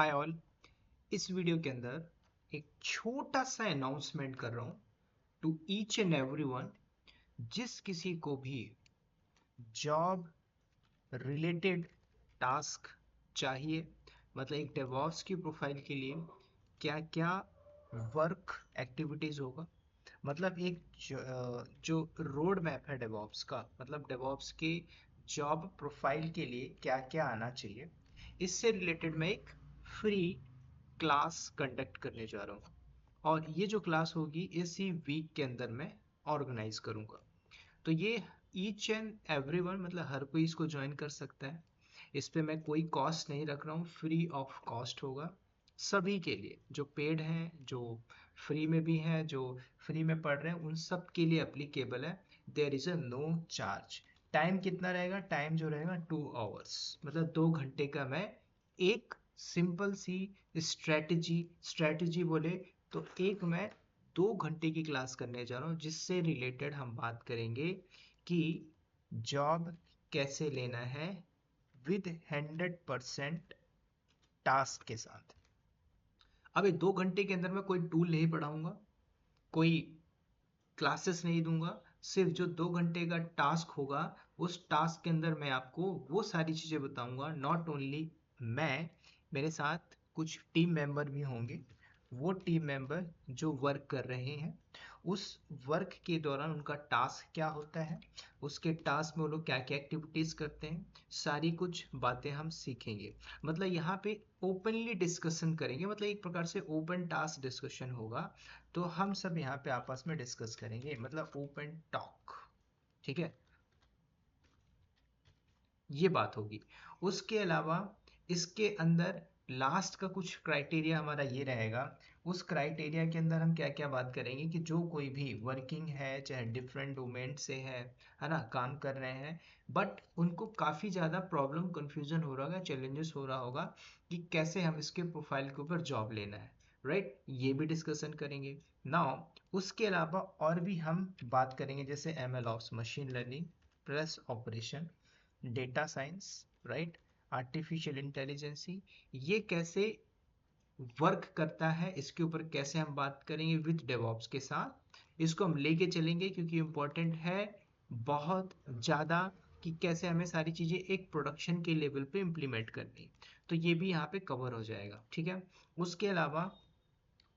Hi all. इस video के अंदर एक छोटा सा अनाउंसमेंट कर रहा हूँ टू ईच एंड एवरीवन। जिस किसी को भी जॉब रिलेटेड टास्क चाहिए, मतलब एक डेवॉप्स की प्रोफाइल के लिए क्या क्या वर्क एक्टिविटीज होगा, मतलब एक जो रोड मैप है डेवॉप्स का, मतलब डेवॉप्स के जॉब प्रोफाइल के लिए क्या क्या आना चाहिए, इससे रिलेटेड मैं एक फ्री क्लास कंडक्ट करने जा रहा हूँ। और ये जो क्लास होगी इसी वीक के अंदर मैं ऑर्गेनाइज करूँगा। तो ये ईच एंड एवरीवन, मतलब हर कोई इसको ज्वाइन कर सकता है। इस पे मैं कोई कॉस्ट नहीं रख रहा हूँ, फ्री ऑफ कॉस्ट होगा सभी के लिए, जो पेड हैं, जो फ्री में भी हैं, जो फ्री में पढ़ रहे हैं, उन सब के लिए अप्लीकेबल है। There is a no charge. Time कितना रहेगा? टाइम जो रहेगा 2 आवर्स, मतलब 2 घंटे का मैं एक सिंपल सी स्ट्रेटजी बोले तो एक मैं 2 घंटे की क्लास करने जा रहा हूँ, जिससे रिलेटेड हम बात करेंगे कि जॉब कैसे लेना है विद 100% टास्क के साथ। अब ये 2 घंटे के अंदर मैं कोई टूल नहीं पढ़ाऊंगा, कोई क्लासेस नहीं दूंगा। सिर्फ जो 2 घंटे का टास्क होगा, उस टास्क के अंदर मैं आपको वो सारी चीजें बताऊंगा। नॉट ओनली मैं, मेरे साथ कुछ टीम मेंबर भी होंगे। वो टीम मेंबर जो वर्क कर रहे हैं, उस वर्क के दौरान उनका टास्क क्या होता है, उसके टास्क में वो लोग क्या क्या एक्टिविटीज करते हैं, सारी कुछ बातें हम सीखेंगे। मतलब यहाँ पे ओपनली डिस्कशन करेंगे, मतलब एक प्रकार से ओपन टास्क डिस्कशन होगा। तो हम सब यहाँ पे आपस में डिस्कस करेंगे, मतलब ओपन टॉक। ठीक है, ये बात होगी। उसके अलावा इसके अंदर लास्ट का कुछ क्राइटेरिया हमारा ये रहेगा। उस क्राइटेरिया के अंदर हम क्या क्या बात करेंगे कि जो कोई भी वर्किंग है, चाहे डिफरेंट डोमेन से है ना, काम कर रहे हैं, बट उनको काफ़ी ज़्यादा प्रॉब्लम कंफ्यूजन हो रहा होगा, चैलेंजेस हो रहा होगा कि कैसे हम इसके प्रोफाइल के ऊपर जॉब लेना है। राइट, ये भी डिस्कशन करेंगे। नाउ उसके अलावा और भी हम बात करेंगे, जैसे ML ops, machine learning plus operation, data science, right, artificial intelligence, ये कैसे वर्क करता है, इसके ऊपर कैसे हम बात करेंगे विद डेवॉप्स के साथ। इसको हम लेके चलेंगे क्योंकि इम्पोर्टेंट है बहुत ज़्यादा, कि कैसे हमें सारी चीज़ें एक प्रोडक्शन के लेवल पे इम्प्लीमेंट करनी। तो ये भी यहाँ पे कवर हो जाएगा। ठीक है, उसके अलावा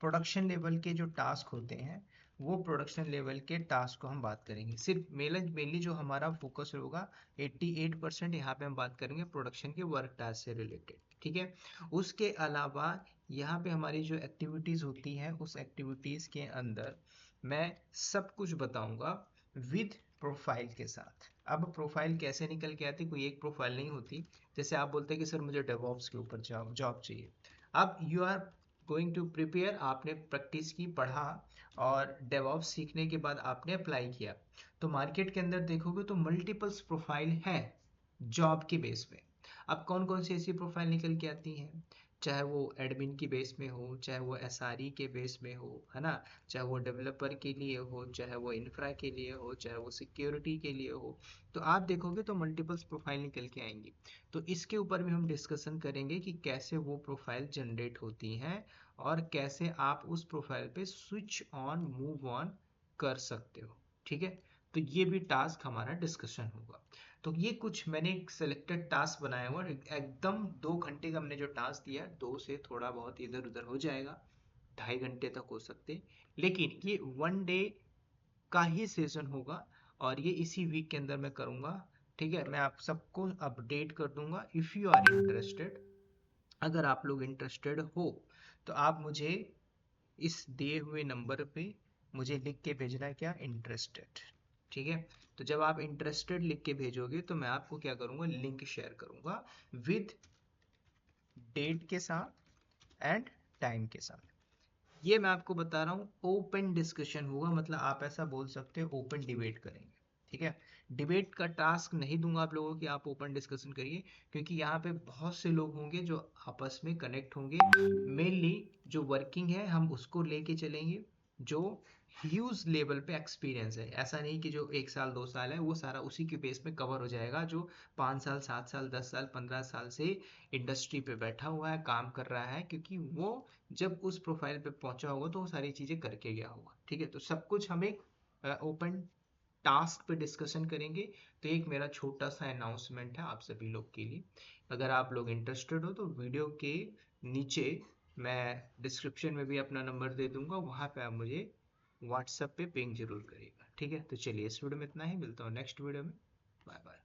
प्रोडक्शन लेवल के जो टास्क होते हैं, वो प्रोडक्शन लेवल के टास्क को हम बात करेंगे। सिर्फ मेनली जो हमारा फोकस होगा 88% यहाँ पे हम बात करेंगे प्रोडक्शन के वर्क टास्क से रिलेटेड। ठीक है, उसके अलावा यहाँ पे हमारी जो एक्टिविटीज़ होती हैं, उस एक्टिविटीज़ के अंदर मैं सब कुछ बताऊंगा विद प्रोफाइल के साथ। अब प्रोफाइल कैसे निकल के आती, कोई एक प्रोफाइल नहीं होती। जैसे आप बोलते हैं कि सर मुझे डेवऑप्स के ऊपर जॉब चाहिए। अब you are going to prepare, आपने प्रैक्टिस की, पढ़ा, और डेवऑप्स सीखने के बाद आपने अप्लाई किया, तो मार्केट के अंदर देखोगे तो मल्टीपल्स प्रोफाइल है जॉब के बेस पे। अब कौन कौन सी ऐसी प्रोफाइल निकल के आती हैं, चाहे वो एडमिन की बेस में हो, चाहे वो एसआरई के बेस में हो, है ना, चाहे वो डेवलपर के लिए हो, चाहे वो इंफ्रा के लिए हो, चाहे वो सिक्योरिटी के लिए हो। तो आप देखोगे तो मल्टीपल्स प्रोफाइल निकल के आएंगी। तो इसके ऊपर भी हम डिस्कशन करेंगे कि कैसे वो प्रोफाइल जनरेट होती हैं और कैसे आप उस प्रोफाइल पे स्विच ऑन मूव ऑन कर सकते हो। ठीक है, तो ये भी टास्क हमारा डिस्कशन होगा। तो ये कुछ मैंने एक सिलेक्टेड टास्क बनाया हुआ, एकदम 2 घंटे का हमने जो टास्क दिया, 2 से थोड़ा बहुत इधर उधर हो जाएगा, 2.5 घंटे तक हो सकते, लेकिन ये 1 डे का ही सेशन होगा, और ये इसी वीक के अंदर मैं करूँगा। ठीक है, मैं आप सबको अपडेट कर दूंगा। इफ़ यू आर इंटरेस्टेड, अगर आप लोग इंटरेस्टेड हो, तो आप मुझे इस दिए हुए नंबर पे मुझे लिख के भेजना है, क्या, इंटरेस्टेड। ठीक है, तो जब आप इंटरेस्टेड लिख के भेजोगे तो मैं आपको क्या करूँगा, लिंक शेयर करूँगा विद डेट के साथ एंड टाइम के साथ। ये मैं आपको बता रहा हूँ ओपन डिस्कशन होगा, मतलब आप ऐसा बोल सकते हो ओपन डिबेट करेंगे। ठीक है, डिबेट का टास्क नहीं दूंगा आप लोगों की, आप ओपन डिस्कशन करिए, क्योंकि यहाँ पे बहुत से लोग होंगे जो आपस में कनेक्ट होंगे। मेनली जो वर्किंग है हम उसको लेके चलेंगे, जो ह्यूज लेवल पे एक्सपीरियंस है। ऐसा नहीं कि जो 1 साल 2 साल है वो सारा उसी के बेस में कवर हो जाएगा, जो 5 साल 7 साल 10 साल 15 साल से इंडस्ट्री पे बैठा हुआ है, काम कर रहा है, क्योंकि वो जब उस प्रोफाइल पे पहुंचा होगा तो वो सारी चीजें करके गया होगा। ठीक है, तो सब कुछ हम एक ओपन टास्क पे डिस्कशन करेंगे। तो एक मेरा छोटा सा अनाउंसमेंट है आप सभी लोग के लिए, अगर आप लोग इंटरेस्टेड हो तो वीडियो के नीचे मैं डिस्क्रिप्शन में भी अपना नंबर दे दूंगा, वहां पे आप मुझे व्हाट्सएप पे पिंग जरूर करिएगा। ठीक है, तो चलिए इस वीडियो में इतना ही, मिलता हूँ नेक्स्ट वीडियो में। Bye bye.